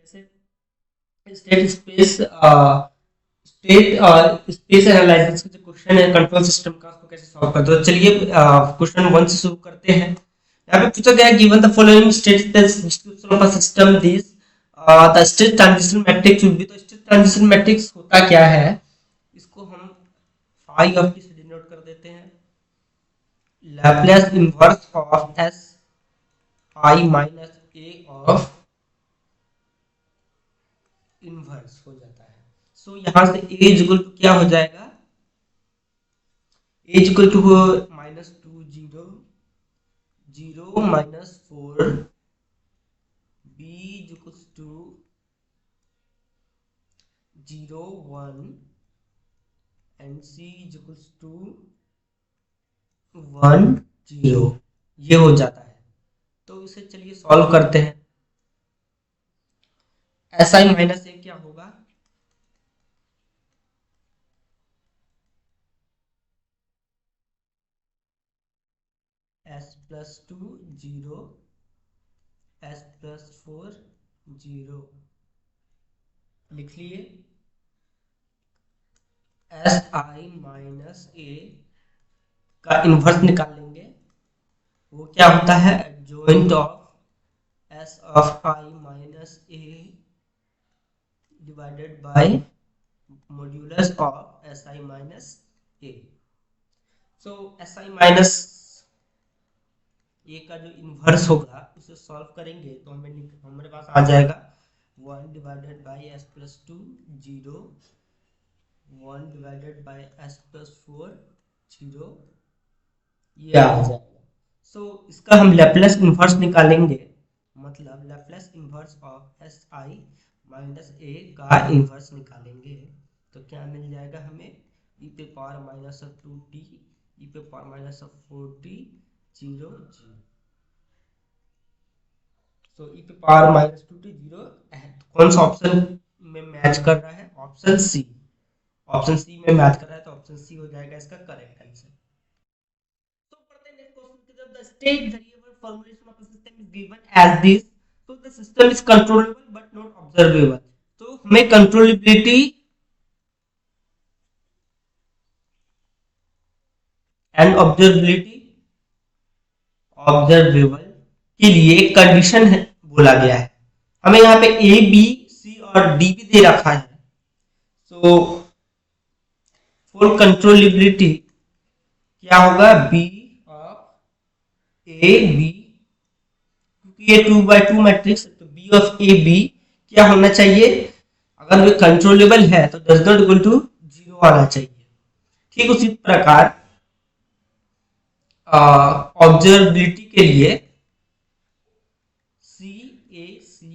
State space state और space analysis का जो क्वेश्चन है कंट्रोल सिस्टम का, उसको कैसे सॉल्व करते हो। चलिए क्वेश्चन 1 से शुरू करते हैं। यहाँ पे पूछा गया है given the following state description of a system this the state transition matrix will be. तो स्टेट ट्रांजिशन मैट्रिक्स होता क्या है, इसको हम फाई ऑफ टी से डिनोट कर देते हैं। Laplace inverse of s I minus A of inverse हो जाता है। सो यहाँ से ए इक्वल टू क्या हो जाएगा, A equal to minus two zero zero minus four B equal to zero one and C equal to one zero, ये हो जाता है। तो इसे चलिए सॉल्व करते हैं। एस आई माइनस ए क्या होगा, S plus to zero S plus four zero, लिख लिए। एस आई माइनस ए का इन्वर्स निकाल लेंगे, वो क्या होता है adjoint of s of I minus A divided by modulus of s I minus A. So s I minus A का जो इन्वर्स होगा उसे सॉल्व करेंगे तो हमारे पास आ जाएगा one divided by S plus to zero, one divided by S plus four zero, ये आ जाएगा। सो इसका हम लैप्लेस इन्वर्स निकालेंगे, मतलब Laplace inverse of s I minus A का इन्वर्स निकालेंगे तो क्या मिल जाएगा हमें, ई पे power minus of two t e पे power minus of four t zero zero. तो ई पे power minus two t zero कौन सा ऑप्शन में मैच कर रहा है, ऑप्शन सी। ऑप्शन सी में मैच कर रहा है तो ऑप्शन सी हो जाएगा इसका करेक्ट आंसर। तो पढ़ते हैं नेक्स्ट क्वेश्चन की तरफ। The state variable formulation of a system is given as this, तो the system is controllable but not observable. तो हमें कंट्रोलेबिलिटी एंड ऑब्जर्वेबल के लिए एक कंडीशन है बोला गया है। हमें यहाँ पे ए बी सी और डी भी दे रखा है। तो फॉर कंट्रोलेबिलिटी क्या होगा, बी ऑफ ए बी, क्योंकि ये 2 by 2 मैट्रिक्स तो बी ऑफ ए बी क्या होना चाहिए, अगर वे कंट्रोलेबल है तो does not equal to zero आना चाहिए। ठीक उसी प्रकार ऑब्जर्वेबिलिटी के लिए सी ए सी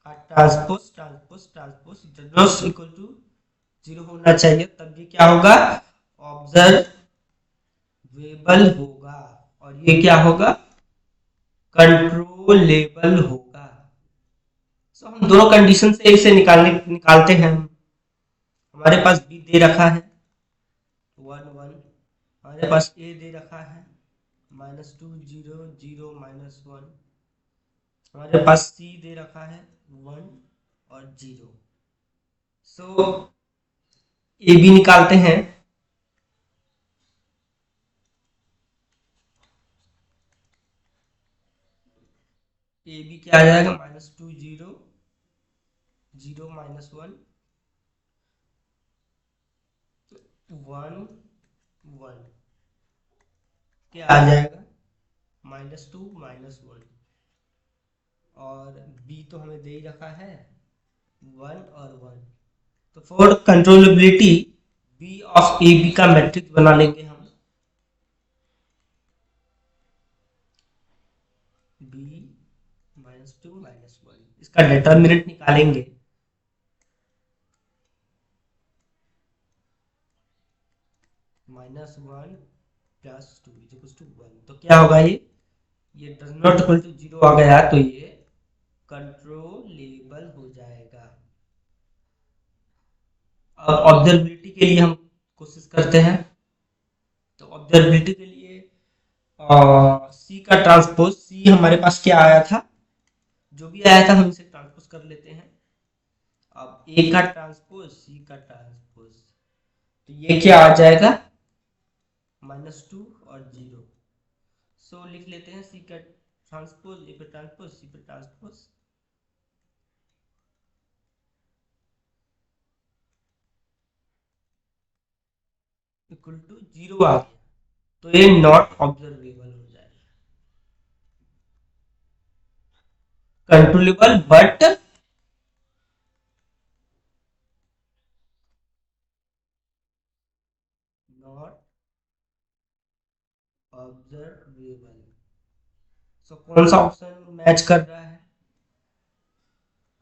का transpose transpose transpose does not equal to zero होना चाहिए, तब ये क्या होगा ऑब्जर्वेबल होगा और ये क्या होगा कंट्रोलेबल होगा। सो हम दोनों कंडीशन से इसे निकालते हैं। हमारे पास बी दे रखा है वन वन, हमारे पास ए दे रखा है minus two zero zero minus one, हमारे पास सी दे रखा है वन और जीरो। सो ए बी निकालते हैं। ए बी क्या आ जाएगा minus two zero zero minus one one one, क्या आ जाएगा माइनस टू माइनस वन, और बी तो हमें दे ही रखा है वन और वन। तो for controllability B of A B का मैट्रिक्स बना लेंगे हम, B minus two minus one, इसका डिटर्मिनेंट निकालेंगे। Minus one plus two equals to one, तो क्या होगा ये does not equal to zero आ गया तो ये कंट्रोलेबल हो जाएगा। अब ऑब्जर्वेबिलिटी के लिए हम कोशिश करते हैं। तो ऑब्जर्वेबिलिटी के लिए सी का ट्रांसपोज, सी हमारे पास क्या आया था, जो भी आया था हम इसे ट्रांसपोज कर लेते हैं। अब ए का ट्रांसपोज सी का ट्रांसपोज, तो ये क्या आ जाएगा -2 और 0। सो लिख लेते हैं सी का ट्रांसपोज ए पे ट्रांसपोज सी पे ट्रांसपोज इक्वल टू 0 आ गया, तो ये नॉट ऑब्जर्वेबल हो जाएगा। Controllable but not observable. So कौन सा ऑप्शन मैच कर रहा है?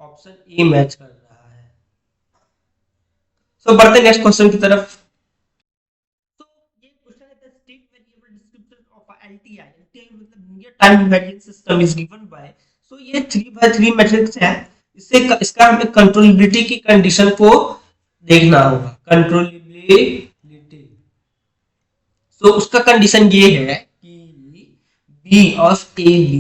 ऑप्शन ए मैच कर रहा है। सो बढ़ते नेक्स्ट क्वेश्चन की तरफ। तो ये क्वेश्चन है the state variable description of a LTI. LTI मतलब linear time invariant system is given by, so ये 3 by 3 मैट्रिक्स है। इससे इसका हमें कंट्रोलेबिलिटी की कंडीशन को देखना होगा। कंट्रोलेबिलिटी, तो उसका कंडीशन ये है कि बी ऑफ ए बी,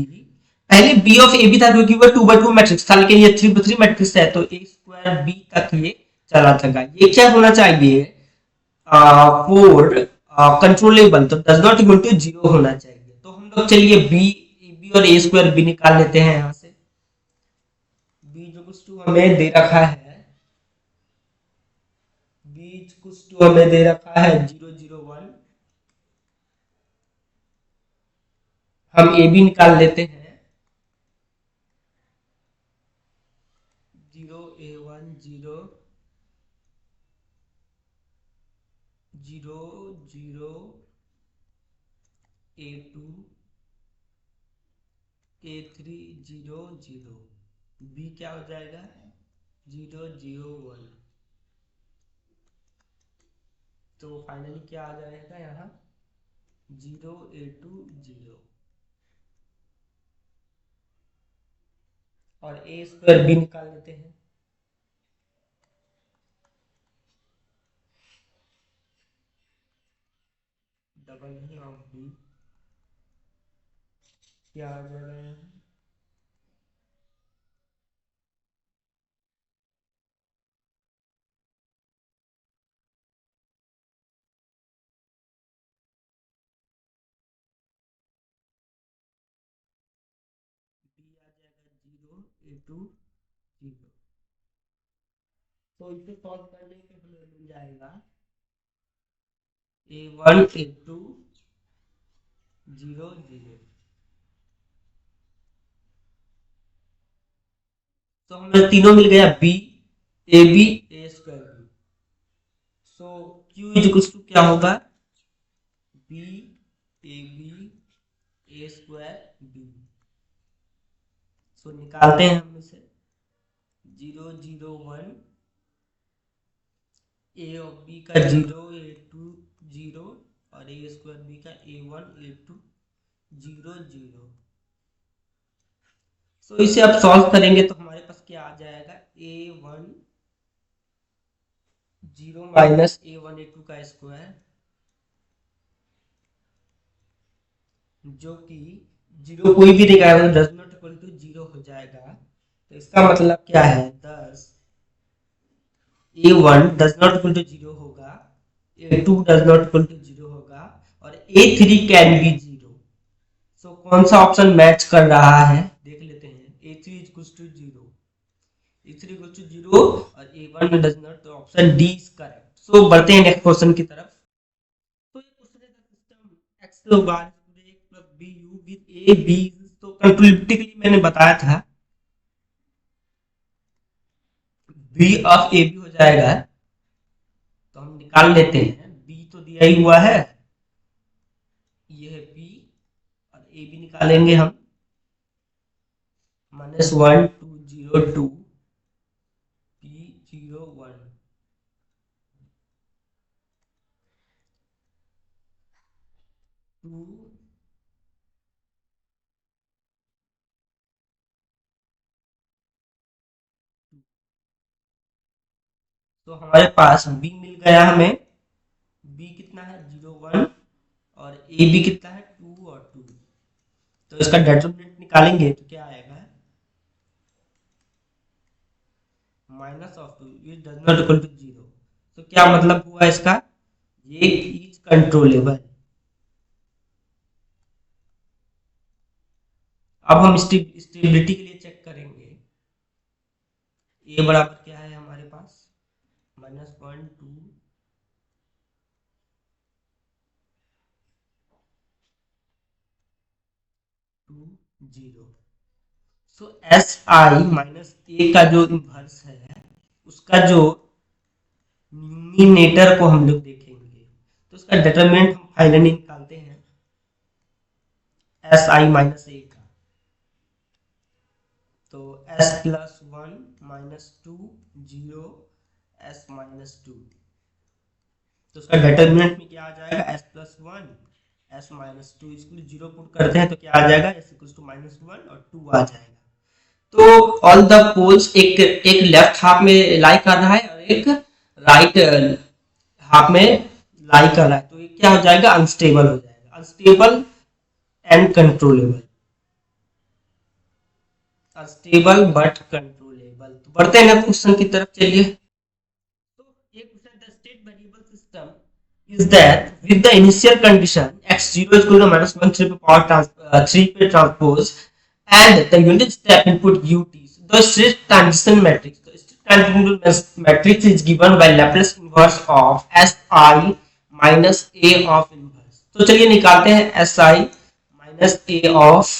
पहले बी ऑफ ए बी था क्योंकि वो 2 by 2 मैट्रिक्स था, लेकिन ये 3 by 3 मैट्रिक्स है तो ए स्क्वायर बी तक ये चला जाएगा। ये क्या होना चाहिए? फोर कंट्रोलेबल, तो डज नॉट इक्वल टू 0 होना चाहिए। तो हम लोग चलिए बी ए बी और ए स्क्वायर बी निकाल लेते हैं यहाँ से। बी जो कुछ टू हमें दे रखा है, बी कुछ टू हमें दे रखा है 0 0 1। हम ए बी निकाल लेते हैं 0 A 1 0 0 0 A 2 A 3 0 0। बी क्या हो जाएगा 0 0 1। तो फाइनली क्या आ जाएगा यहाँ 0 A 2 0 और ए स्क्वायर बी निकाल लेते हैं। डबल ऑफ बी क्या आ जाएगा यहाँ बी आ जाएगा 0 A 2 0। तो इसे सॉल्व करने पे हमें मिल जाएगा A 1 A 2 0 0। तो हमें तीनों मिल गया B A B A square B. So Q is equal to क्या होगा B A B A square B. So निकालते हैं हम इसे 0 0 1 ए ऑफ बी का 0 A 2 0 और ए स्क्वायर बी का A 1 A 2 0 0। सो इसे अब सॉल्व करेंगे तो हमारे पास क्या आ जाएगा A 1 0 माइनस A 1 A 2 का स्क्वायर, जो कि 0 कोई भी नहीं आएगा तो डज नॉट इक्वल टू 0 हो जाएगा। तो इसका मतलब क्या है 10 A 1 does not equal to 0 होगा, A 2 does not equal to 0 होगा और A 3 कैन बी 0। सो कौन सा ऑप्शन मैच कर रहा है देख लेते हैं। A 3 equals to 0, A 3 equals to 0 और A 1 डज नॉट, तो option D is correct. So बढ़ते हैं नेक्स्ट क्वेश्चन की तरफ। तो ये क्वेश्चन है the system x bar plus B U with A B. तो कंट्रोलेबिलिटी के लिए मैंने बताया था बी ऑफ ए बी हो जाएगा, तो हम निकाल लेते हैं। बी तो दिया ही हुआ है, ये है बी और ए बी निकालेंगे हम -1 2 0 2 पी 0 1 2। तो हमारे पास बी मिल गया हमें। बी कितना है 0 1 और ए बी कितना है 2 और 2। तो इसका डिटरमिनेंट निकालेंगे तो क्या आएगा minus of two is does not equal to zero. तो क्या मतलब हुआ इसका, ये इज कंट्रोलेबल। अब हम स्टेबिलिटी के लिए चेक करेंगे। ए बराबर क्या है हमारे पास, -1 2 2 0। सो एस आई माइनस ए का जो इन्वर्स है, उसका जो न्यूमिनेटर को हम लोग देखेंगे, तो उसका डिटरमिनेंट हम फाइनली निकालते हैं एस आई माइनस ए का। तो s प्लस 1 -2 0 s माइनस 2। तो उसका डिटरमिनेंट में क्या आ जाएगा, s प्लस 1 s माइनस 2 इसको 0 पुट करते हैं तो क्या आ जाएगा, s इक्वल्स टू -1 और 2 आ जाएगा। तो ऑल द पोल्स एक एक लेफ्ट हाफ में लाई कर रहा है और एक राइट हाफ में लाई कर रहा है, तो ये क्या हो जाएगा, अनस्टेबल हो जाएगा, unstable and controllable, unstable but controllable. तो बढ़ते हैं क्वेश्चन की तरफ, चलिए। तो ये question, the state variable system is that with the initial condition x0 is equal to -1 3 पे power 3 पे transpose and the unit step input ut, the state transition matrix, the state transition matrix is given by Laplace inverse of si minus a of inverse। तो चलिए निकालते हैं si minus a of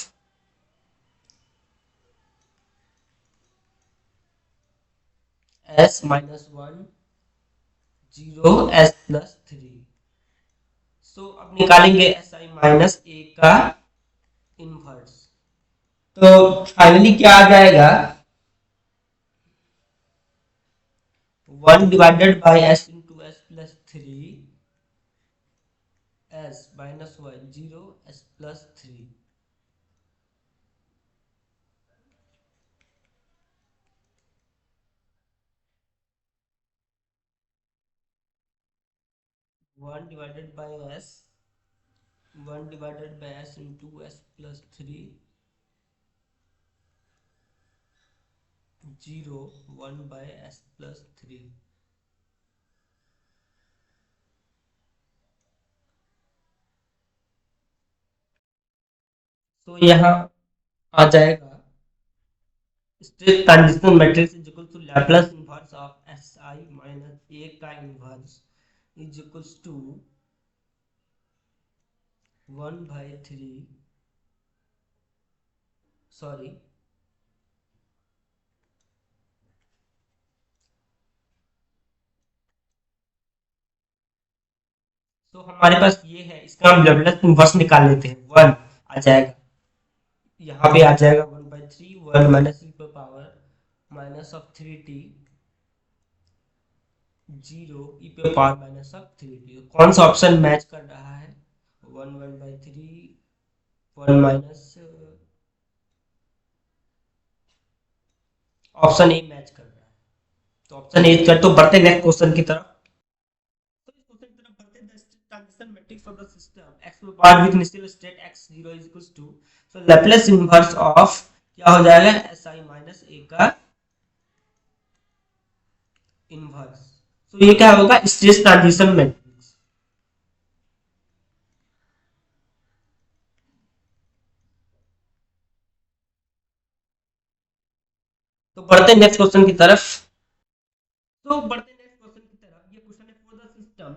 s minus 1 0 s plus 3। सो अब निकालेंगे S I minus A का inverse. तो finally क्या आ जाएगा, 1 divided by s into s plus 3 s minus 1 0 s plus 3। One divided by s into s plus 3 0 1 by s plus 3। तो यहाँ आ जाएगा state transition matrix is equal to Laplace inverse of s I minus A का inverse is equals to 1/3, sorry तो हमारे पास ये है, इसका हम लैप्लस इनवर्स निकाल लेते हैं, 1 आ जाएगा, यहाँ पे आ जाएगा 1/3 1 माइनस ई पर पावर माइनस ऑफ 3t 0 ई पे पावर माइनस ऑफ 3t। कौन सा ऑप्शन मैच कर रहा है, 1/3 1 माइनस, ऑप्शन ए मैच कर रहा है, तो ऑप्शन ए कर। तो बढ़ते नेक्स्ट क्वेश्चन की तरफ। तो इस क्वेश्चन की तरफ बढ़ते हैं, the transition matrix of the system x to power with initial state x0 is equal to, so Laplace inverse of क्या हो जाएगा, si माइनस a का इनवर्स। तो ये क्या होगा, स्टेट ट्रांजिशन मैट्रिक्स। तो बढ़ते हैं नेक्स्ट क्वेश्चन की तरफ। तो बढ़ते नेक्स्ट क्वेश्चन की तरफ, ये क्वेश्चन है, for the system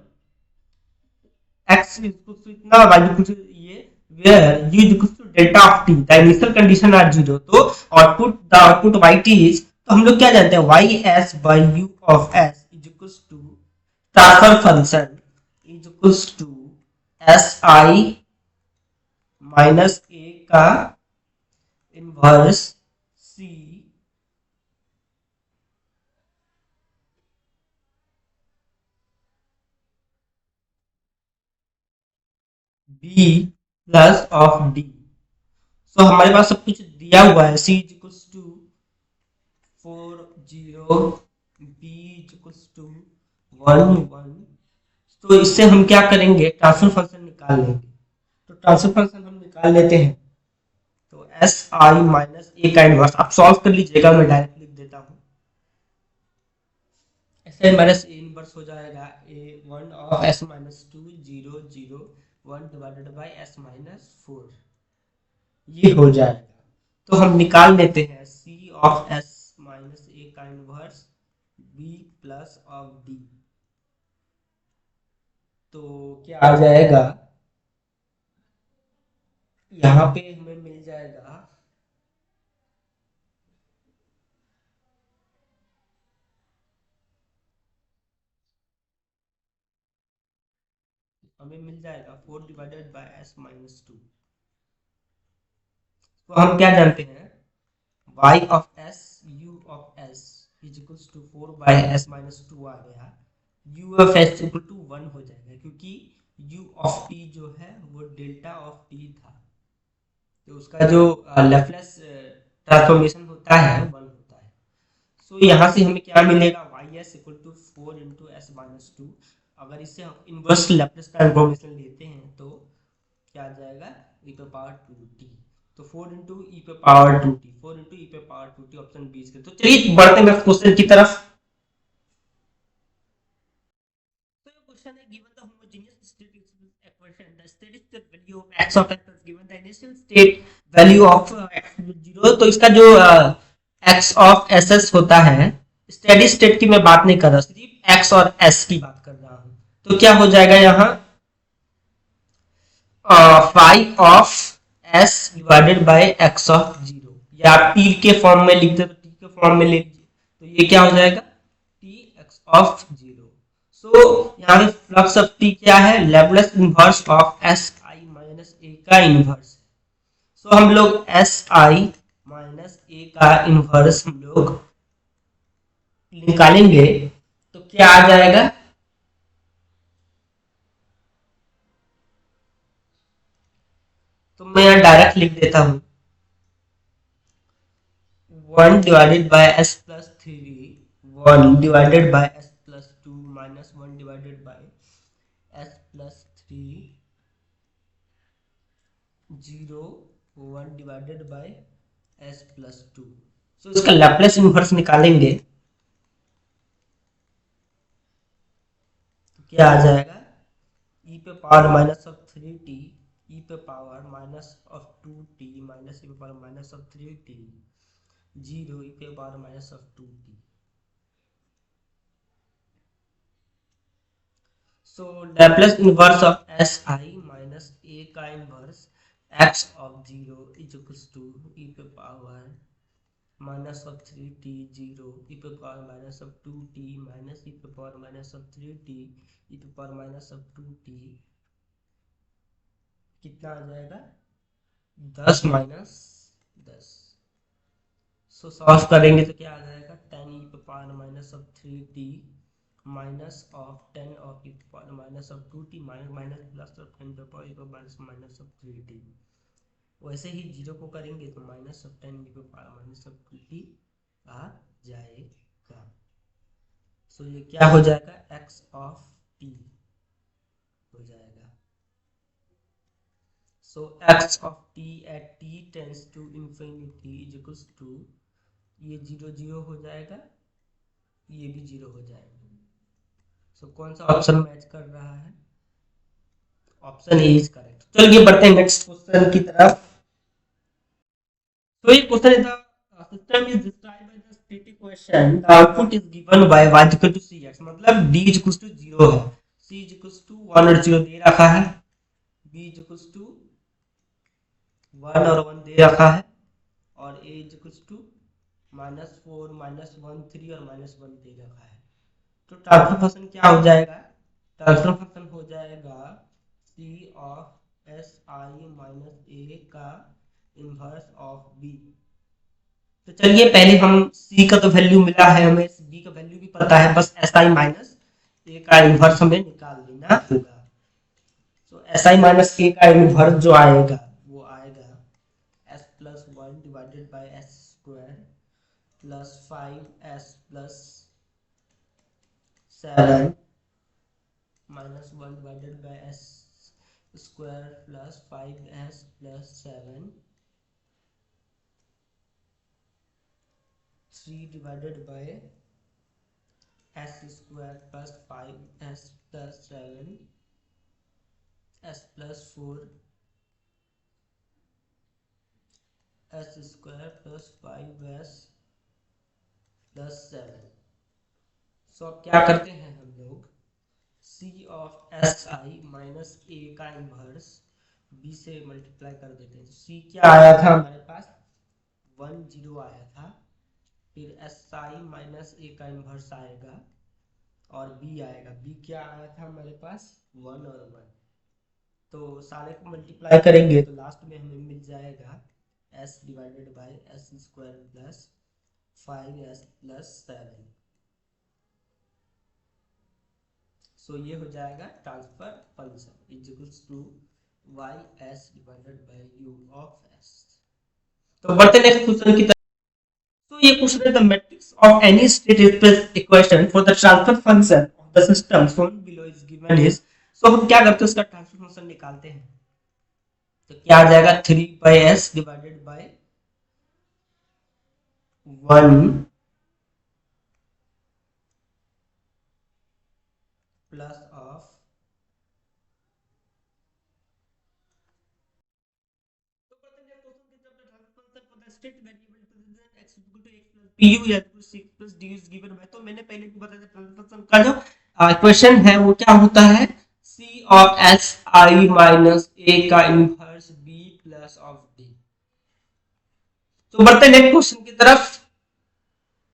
x is equal to इतना, y equal to ये, where u is equal to delta of t, the initial condition are 0, तो the output yt is, तो हम लोग क्या जानते हैं, ys by u of s is equals to transfer function is equals to si minus a का inverse c b plus of d। तो हमारे पास सब कुछ दिया हुआ है, c equals to 4 0 b equals to 1 1। तो इससे हम क्या करेंगे, ट्रांसफर फंक्शन निकाल लेंगे। तो ट्रांसफर फंक्शन हम निकाल लेते हैं, तो एस आई माइनस ए का इनवर्स, आप सॉल्व कर लीजिएगा, मैं डायरेक्ट लिख देता हूँ। एस माइनस ए इनवर्स हो जाएगा A one of s minus two zero zero one divided by s minus four, ये हो जाएगा। तो हम निकाल लेते हैं C of s minus A का inverse B plus of D. तो क्या आ जाएगा, यहाँ पे हमें मिल जाएगा हमें मिल जाएगा four divided by s minus two. तो हम क्या जानते हैं, y of s u of s is equals to four by s minus two आ गया, u of s equal to one हो जाएगा क्योंकि u ऑफ t जो है वो डेल्टा ऑफ t था, तो उसका जो लेप्लेस ट्रांसफॉर्मेशन होता है वन होता है। सो यहाँ से हमें क्या मिलेगा, Y S equal to four into S minus two. अगर इससे हम इनवर्स लेप्लेस ट्रांसफॉर्मेशन लेते हैं तो क्या आ जाएगा, ई पे पावर टू टी। तो फोर इंटू ई पे power two t, four into e पे power two t option B इसके। तो चलिए बढ़ते हैं क्वेश्चन की तरफ। तो ये क्वेश्चन है, given the homogeneous state equation the steady state value of x of x given the initial state value of x zero. तो इसका जो x ऑफ एस होता है, स्टेडी स्टेट की मैं बात नहीं कर रहा, सिर्फ x और s की बात कर रहा हूँ। तो क्या हो जाएगा यहाँ, five of S divided by x of zero, या आप टी के फॉर्म में लिखते तो टी के फॉर्म में ले लीजिए, तो ये क्या हो जाएगा t x of zero. So यहाँ पे फ्लक्स ऑफ टी क्या है, Laplace inverse of s I minus A का इनवर्स। सो हम लोग एस आई माइनस ए का इनवर्स हम लोग निकालेंगे तो क्या आ जाएगा, तो मैं यहाँ डायरेक्ट लिख देता हूँ, one divided by s plus three, one divided by s plus two minus one divided by s plus three zero one divided by s plus two. So इसका लैप्लेस इनवर्स निकालेंगे तो क्या आ जाएगा, ई पे power minus of three t, e पे power minus of two t minus e पे power minus of three T zero e पे power minus of two t. So Laplace inverse of Si minus a का inverse x of zero is equals to e पे power minus of three T zero e पे power minus of two T minus e पे power minus of three T e पे power minus of two T, कितना आ जाएगा, दस minus दस। सो solve करेंगे तो क्या आ जाएगा, टेन ई पे power minus of three t minus of ten of e पे power minus of two t minus minus plus of ten पे पावर ई पे minus minus of three t. वैसे ही जीरो को करेंगे तो माइनस ऑफ टेन ई पे power minus of two t आ जाएगा। सो ये क्या हो जाएगा, एक्स ऑफ टी हो जाएगा। So x of t at t tends to infinity is equals to, ये जीरो जीरो हो जाएगा, ये भी जीरो हो जाएगा। सो कौन सा ऑप्शन मैच कर रहा है, ऑप्शन ए इज करेक्ट। चलिए बढ़ते हैं नेक्स्ट क्वेश्चन की तरफ। तो ये question is the system is described by the static question, the output is given by y equal to cx, मतलब d इक्वल टू 0 है, c इक्वल टू 1 और 0 दे रखा है, b इक्वल टू 1 और 1 दे रखा है, और a equal to minus four minus one three और माइनस वन दे रखा है। तो ट्रांसफर फंक्शन क्या हो जाएगा, ट्रांसफर फंक्शन हो जाएगा सी of s I minus A का इनवर्स ऑफ बी। तो चलिए पहले हम c का तो वैल्यू मिला है हमें, b का वैल्यू भी पता है, बस एस आई माइनस ए का इनवर्स हमें निकाल लेना होगा। तो एस आई माइनस ए का इनवर्स जो आएगा वो आएगा S plus one divided by S square plus five S plus seven minus one divided by S square plus five S plus seven three divided by S square plus 5s plus 7 S plus 4 S square plus 5s plus 7। सो अब क्या करते हैं हम लोग, सी of s I minus A का inverse B से multiply कर देते हैं। सी क्या आया था हमारे पास, 10 आया था, फिर एस आई माइनस ए का इनवर्स आएगा और बी आएगा। बी क्या आया था हमारे पास, 1 और 1। तो सारे को मल्टीप्लाई करेंगे तो लास्ट में हमें मिल जाएगा S divided by S square plus 5s plus 7। So ये हो जाएगा transfer function is equals to Y S divided by U of S. तो बढ़ते नेक्स्ट क्वेश्चन की तरफ। तो ये क्वेश्चन है the matrix of any state equation for the transfer function of the system shown below is given is. So हम क्या करते हैं, उसका ट्रांसफर फंक्शन निकालते हैं। तो क्या आ जाएगा, 3/s divided by 1 plus of state variable x x pu या तो 6 plus d is given by। तो मैंने पहले भी बताया था ट्रांसफर फंक्शन का जो इक्वेशन है वो क्या होता है, c of s i minus a का inverse b plus of d। तो बढ़ते नेक्स्ट क्वेश्चन की तरफ।